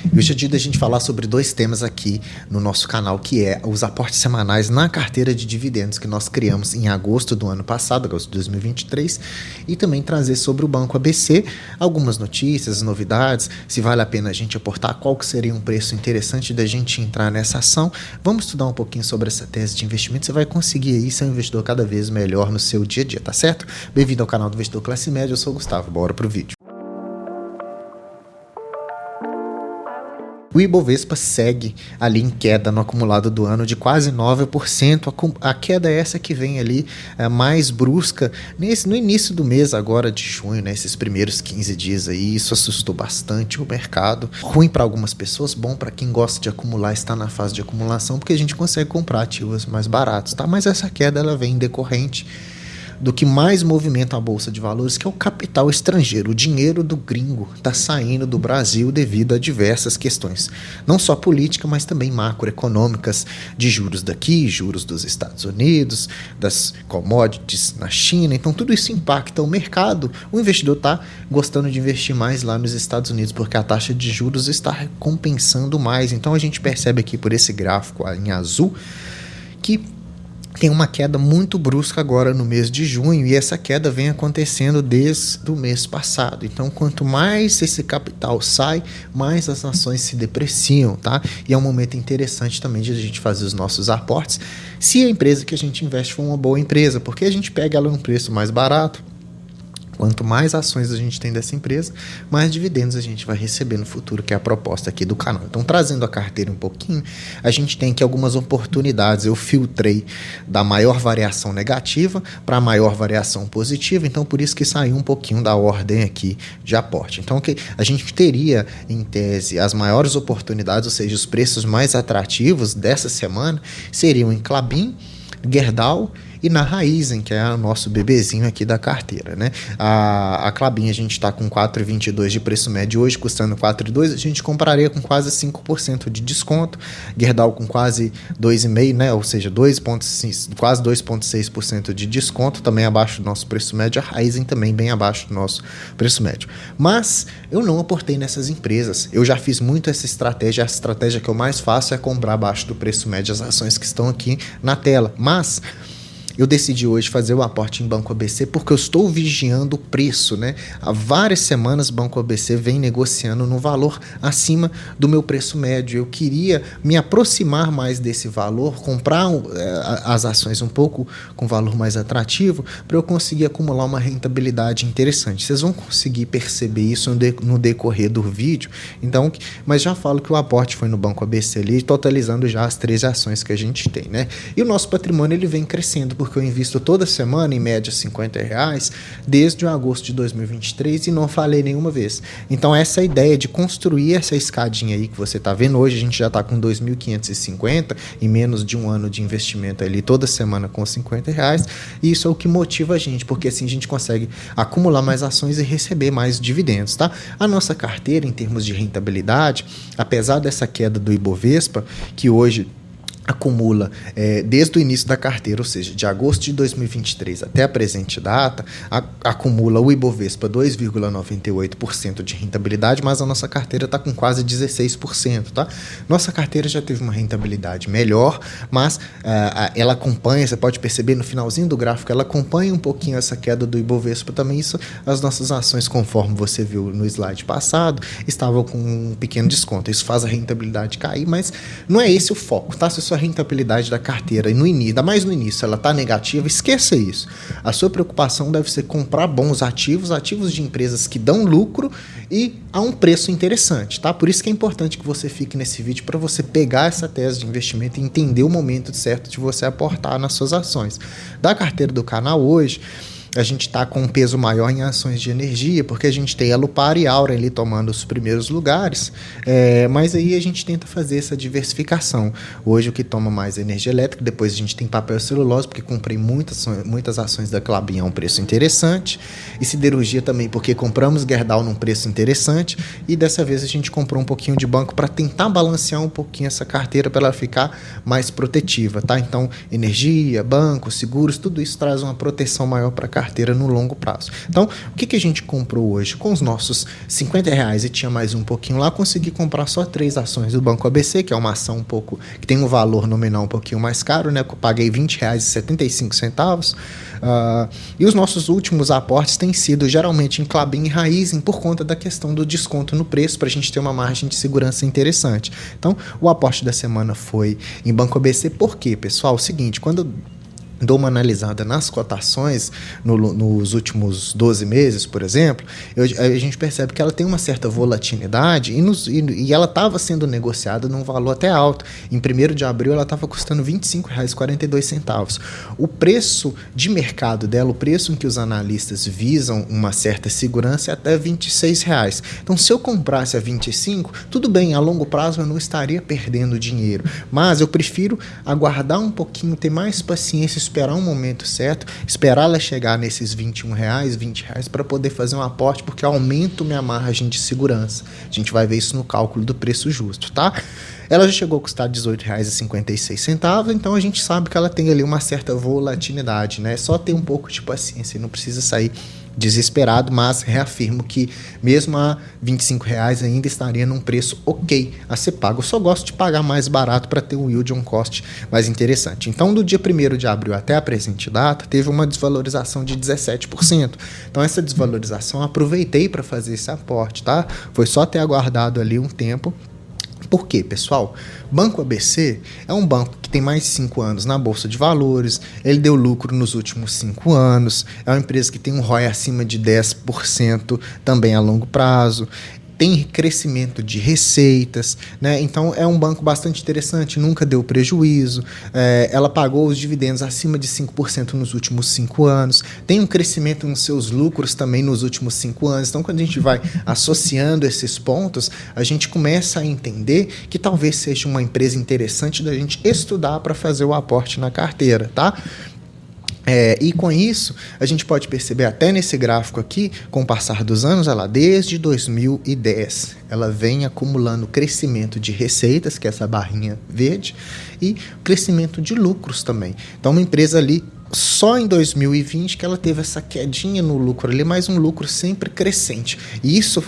E hoje é dia da gente falar sobre dois temas aqui no nosso canal, que é os aportes semanais na carteira de dividendos que nós criamos em agosto do ano passado, agosto de 2023, e também trazer sobre o Banco ABC algumas notícias, novidades, se vale a pena a gente aportar, qual que seria um preço interessante da gente entrar nessa ação. Vamos estudar um pouquinho sobre essa tese de investimento, você vai conseguir aí ser um investidor cada vez melhor no seu dia a dia, tá certo? Bem-vindo ao canal do Investidor Classe Média, eu sou o Gustavo, bora pro vídeo. O Ibovespa segue ali em queda no acumulado do ano de quase 9%. A queda é essa que vem ali mais brusca no início do mês agora de junho, né, esses primeiros 15 dias aí. Isso assustou bastante o mercado. Ruim para algumas pessoas, bom para quem gosta de acumular, está na fase de acumulação, porque a gente consegue comprar ativos mais baratos, tá? Mas essa queda ela vem decorrente do que mais movimenta a Bolsa de Valores, que é o capital estrangeiro. O dinheiro do gringo está saindo do Brasil devido a diversas questões, não só política, mas também macroeconômicas, de juros daqui, juros dos Estados Unidos, das commodities na China. Então tudo isso impacta o mercado. O investidor está gostando de investir mais lá nos Estados Unidos, porque a taxa de juros está recompensando mais. Então a gente percebe aqui por esse gráfico em azul que tem uma queda muito brusca agora no mês de junho, e essa queda vem acontecendo desde o mês passado. Então, quanto mais esse capital sai, mais as ações se depreciam, tá? E é um momento interessante também de a gente fazer os nossos aportes, se a empresa que a gente investe for uma boa empresa, porque a gente pega ela num preço mais barato. Quanto mais ações a gente tem dessa empresa, mais dividendos a gente vai receber no futuro, que é a proposta aqui do canal. Então, trazendo a carteira um pouquinho, a gente tem aqui algumas oportunidades. Eu filtrei da maior variação negativa para a maior variação positiva, então por isso que saiu um pouquinho da ordem aqui de aporte. Então, a gente teria, em tese, as maiores oportunidades, ou seja, os preços mais atrativos dessa semana, seriam em Klabin, Gerdau e na Raizen, que é o nosso bebezinho aqui da carteira, né? A Klabin a gente está com 4,22 de preço médio hoje, custando 4,2, a gente compraria com quase 5% de desconto. Gerdau com quase 2,5, né? Ou seja, quase 2,6% de desconto, também abaixo do nosso preço médio. A Raizen também bem abaixo do nosso preço médio. Mas eu não aportei nessas empresas. Eu já fiz muito essa estratégia. A estratégia que eu mais faço é comprar abaixo do preço médio as ações que estão aqui na tela. Mas eu decidi hoje fazer o aporte em Banco ABC porque eu estou vigiando o preço, né? Há várias semanas o Banco ABC vem negociando no valor acima do meu preço médio. Eu queria me aproximar mais desse valor, comprar as ações um pouco com valor mais atrativo para eu conseguir acumular uma rentabilidade interessante. Vocês vão conseguir perceber isso no decorrer do vídeo. Então, mas já falo que o aporte foi no Banco ABC ali, totalizando já as 13 ações que a gente tem, né? E o nosso patrimônio ele vem crescendo, porque eu invisto toda semana, em média, R$50, desde agosto de 2023 e não falei nenhuma vez. Então, essa ideia de construir essa escadinha aí que você está vendo hoje, a gente já está com 2.550 em menos de um ano de investimento ali, toda semana com R$50, e isso é o que motiva a gente, porque assim a gente consegue acumular mais ações e receber mais dividendos, tá? A nossa carteira, em termos de rentabilidade, apesar dessa queda do Ibovespa, que hoje acumula desde o início da carteira, ou seja, de agosto de 2023 até a presente data, acumula o Ibovespa 2,98% de rentabilidade, mas a nossa carteira está com quase 16%, tá? Nossa carteira já teve uma rentabilidade melhor, mas ela acompanha, você pode perceber no finalzinho do gráfico, ela acompanha um pouquinho essa queda do Ibovespa também. Isso, as nossas ações, conforme você viu no slide passado, estavam com um pequeno desconto. Isso faz a rentabilidade cair, mas não é esse o foco, tá? Se sua rentabilidade da carteira, e no início, ainda mais no início, ela está negativa, esqueça isso. A sua preocupação deve ser comprar bons ativos de empresas que dão lucro e a um preço interessante, tá? Por isso que é importante que você fique nesse vídeo, para você pegar essa tese de investimento e entender o momento certo de você aportar nas suas ações. Da carteira do canal hoje, a gente está com um peso maior em ações de energia, porque a gente tem a Lupar e Auren ali tomando os primeiros lugares, mas aí a gente tenta fazer essa diversificação. Hoje o que toma mais é energia elétrica, depois a gente tem papel e celulose, porque comprei muitas ações da Klabin a um preço interessante, e siderurgia também, porque compramos Gerdau num preço interessante, e dessa vez a gente comprou um pouquinho de banco para tentar balancear um pouquinho essa carteira para ela ficar mais protetiva, tá? Então, energia, banco, seguros, tudo isso traz uma proteção maior para a carteira no longo prazo. Então, o que a gente comprou hoje? Com os nossos R$ 50 e tinha mais um pouquinho lá, consegui comprar só 3 ações do Banco ABC, que é uma ação que tem um valor nominal um pouquinho mais caro, né? Eu paguei R$ 20,75. E os nossos últimos aportes têm sido geralmente em Klabin e Raizen por conta da questão do desconto no preço, para a gente ter uma margem de segurança interessante. Então, o aporte da semana foi em Banco ABC. Por quê, pessoal? O seguinte, quando eu dou uma analisada nas cotações nos últimos 12 meses, por exemplo, a gente percebe que ela tem uma certa volatilidade e ela estava sendo negociada num valor até alto. Em 1º de abril, ela estava custando R$ 25,42. O preço de mercado dela, o preço em que os analistas visam uma certa segurança, é até R$ 26. Então, se eu comprasse a 25, tudo bem, a longo prazo eu não estaria perdendo dinheiro, mas eu prefiro aguardar um pouquinho, ter mais paciência, esperar um momento certo, esperar ela chegar nesses R$ 20 para poder fazer um aporte, porque eu aumento minha margem de segurança. A gente vai ver isso no cálculo do preço justo, tá? Ela já chegou a custar R$ 18,56, então a gente sabe que ela tem ali uma certa volatilidade, né? É só ter um pouco de paciência, não precisa sair desesperado, mas reafirmo que mesmo a R$ 25 ainda estaria num preço ok a ser pago. Eu só gosto de pagar mais barato para ter um yield on cost mais interessante. Então, do dia 1º de abril até a presente data, teve uma desvalorização de 17%. Então, essa desvalorização eu aproveitei para fazer esse aporte, tá? Foi só ter aguardado ali um tempo. Por quê, pessoal? Banco ABC é um banco que tem mais de 5 anos na Bolsa de Valores, ele deu lucro nos últimos 5 anos, é uma empresa que tem um ROI acima de 10% também a longo prazo, tem crescimento de receitas, né? Então é um banco bastante interessante, nunca deu prejuízo, ela pagou os dividendos acima de 5% nos últimos 5 anos, tem um crescimento nos seus lucros também nos últimos 5 anos. Então, quando a gente vai associando esses pontos, a gente começa a entender que talvez seja uma empresa interessante da gente estudar para fazer o aporte na carteira, tá? E com isso, a gente pode perceber até nesse gráfico aqui, com o passar dos anos, ela desde 2010, ela vem acumulando crescimento de receitas, que é essa barrinha verde, e crescimento de lucros também. Então, uma empresa ali, só em 2020 que ela teve essa quedinha no lucro ali, mas um lucro sempre crescente. E isso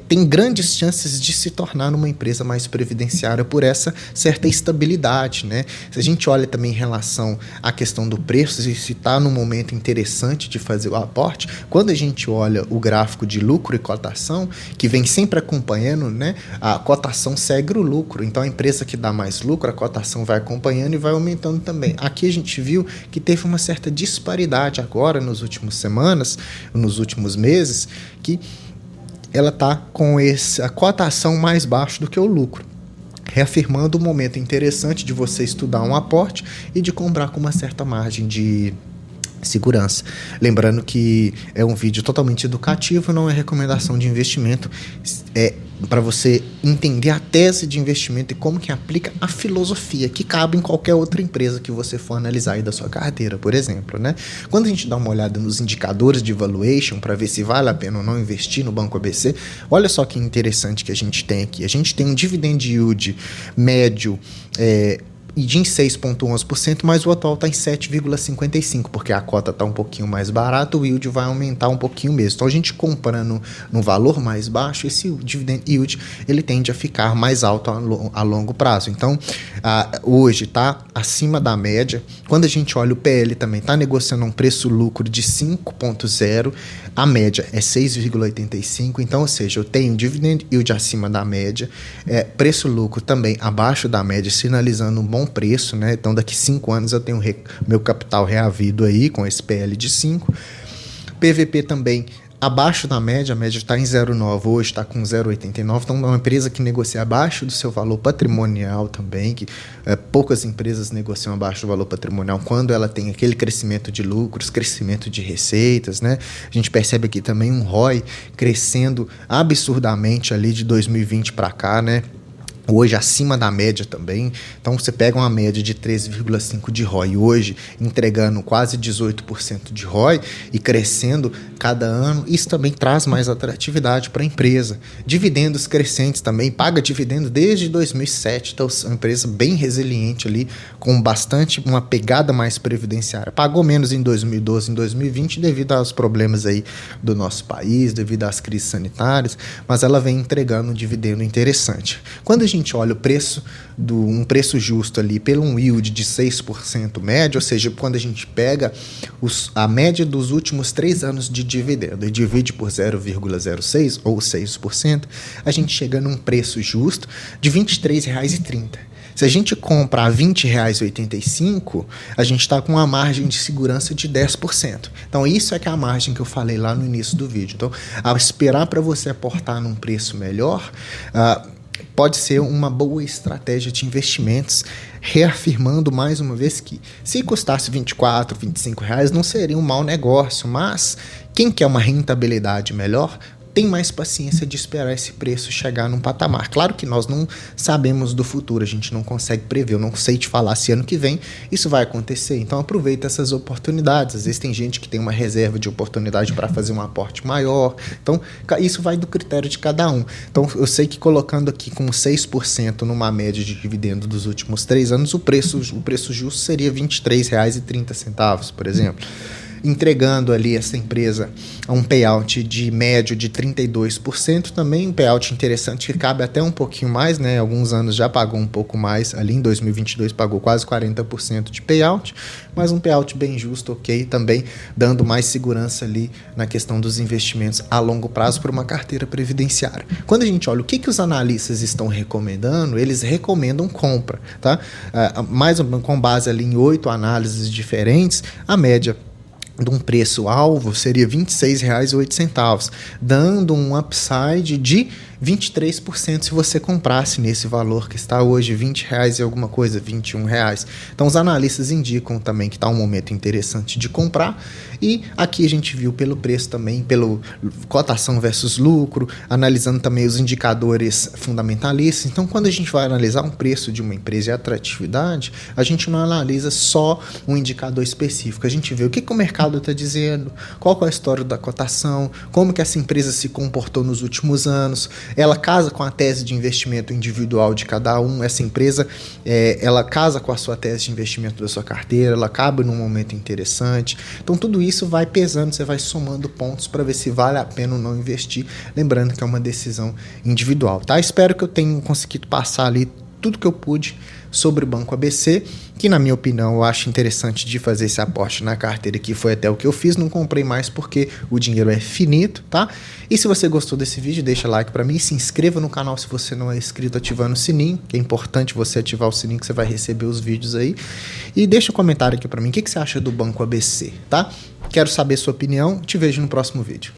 tem grandes chances de se tornar uma empresa mais previdenciária por essa certa estabilidade, né? Se a gente olha também em relação à questão do preço, se está num momento interessante de fazer o aporte, quando a gente olha o gráfico de lucro e cotação, que vem sempre acompanhando, né? A cotação segue o lucro, então a empresa que dá mais lucro, a cotação vai acompanhando e vai aumentando também. Aqui a gente viu que teve uma certa disparidade agora nos últimos semanas, nos últimos meses, que ela está com a cotação mais baixa do que o lucro, reafirmando o momento interessante de você estudar um aporte e de comprar com uma certa margem de segurança. Lembrando que é um vídeo totalmente educativo, não é recomendação de investimento, é para você entender a tese de investimento e como que aplica a filosofia que cabe em qualquer outra empresa que você for analisar aí da sua carteira, por exemplo, né? Quando a gente dá uma olhada nos indicadores de valuation para ver se vale a pena ou não investir no Banco ABC, olha só que interessante que a gente tem aqui. A gente tem um dividend yield médio e de em 6,11%, mas o atual está em 7,55%, porque a cota está um pouquinho mais barata, o yield vai aumentar um pouquinho mesmo. Então, a gente comprando no valor mais baixo, esse dividend yield ele tende a ficar mais alto a longo prazo. Então, hoje está acima da média. Quando a gente olha o PL também, está negociando um preço-lucro de 5,0, a média é 6,85, então, ou seja, eu tenho dividend yield acima da média, preço-lucro também abaixo da média, sinalizando um bom preço, né? Então, daqui 5 anos eu tenho meu capital reavido aí com esse PL de 5. PVP também abaixo da média, a média está em 0,9, hoje está com 0,89, então é uma empresa que negocia abaixo do seu valor patrimonial também, que poucas empresas negociam abaixo do valor patrimonial quando ela tem aquele crescimento de lucros, crescimento de receitas, né? A gente percebe aqui também um ROI crescendo absurdamente ali de 2020 para cá, né? hoje acima da média também. Então você pega uma média de 13,5 de ROI hoje, entregando quase 18% de ROI e crescendo cada ano, isso também traz mais atratividade para a empresa. Dividendos crescentes também, paga dividendo desde 2007, então é uma empresa bem resiliente ali, com bastante, uma pegada mais previdenciária. Pagou menos em 2012, em 2020, devido aos problemas aí do nosso país, devido às crises sanitárias, mas ela vem entregando um dividendo interessante. Quando a gente olha o preço, um preço justo ali pelo um yield de 6% médio, ou seja, quando a gente pega a média dos últimos 3 anos de dividendo e divide por 0,06 ou 6%, a gente chega num preço justo de R$ 23,30. Se a gente compra a R$ 20,85, a gente está com uma margem de segurança de 10%. Então, isso é que é a margem que eu falei lá no início do vídeo. Então, ao esperar para você aportar num preço melhor, pode ser uma boa estratégia de investimentos, reafirmando mais uma vez que se custasse R$ 24, R$ 25 não seria um mau negócio, mas quem quer uma rentabilidade melhor tem mais paciência de esperar esse preço chegar num patamar. Claro que nós não sabemos do futuro, a gente não consegue prever, eu não sei te falar se ano que vem isso vai acontecer, então aproveita essas oportunidades. Às vezes tem gente que tem uma reserva de oportunidade para fazer um aporte maior, então isso vai do critério de cada um. Então eu sei que colocando aqui com 6% numa média de dividendo dos últimos 3 anos, o preço justo seria R$ 23,30, por exemplo. Entregando ali essa empresa a um payout de médio de 32%, também um payout interessante que cabe até um pouquinho mais, né? Alguns anos já pagou um pouco mais, ali em 2022 pagou quase 40% de payout, mas um payout bem justo, ok, também dando mais segurança ali na questão dos investimentos a longo prazo para uma carteira previdenciária. Quando a gente olha o que os analistas estão recomendando, eles recomendam compra, tá? Mais com base ali em 8 análises diferentes, a média de um preço-alvo seria R$ 26,08, dando um upside de 23% se você comprasse nesse valor que está hoje, R$20 e alguma coisa, R$21. Então os analistas indicam também que está um momento interessante de comprar, e aqui a gente viu pelo preço também, pelo cotação versus lucro, analisando também os indicadores fundamentalistas. Então quando a gente vai analisar um preço de uma empresa e atratividade, a gente não analisa só um indicador específico, a gente vê o que o mercado está dizendo, qual é a história da cotação, como que essa empresa se comportou nos últimos anos, ela casa com a tese de investimento individual de cada um, essa empresa ela casa com a sua tese de investimento da sua carteira, ela cabe num momento interessante. Então tudo isso vai pesando, você vai somando pontos para ver se vale a pena ou não investir, lembrando que é uma decisão individual, tá? Espero que eu tenha conseguido passar ali tudo que eu pude sobre o Banco ABC, que na minha opinião eu acho interessante de fazer esse aporte na carteira, que foi até o que eu fiz, não comprei mais porque o dinheiro é finito, tá? E se você gostou desse vídeo, deixa like para mim, se inscreva no canal se você não é inscrito, ativando o sininho, que é importante você ativar o sininho que você vai receber os vídeos aí, e deixa um comentário aqui para mim, o que você acha do Banco ABC, tá? Quero saber sua opinião, te vejo no próximo vídeo.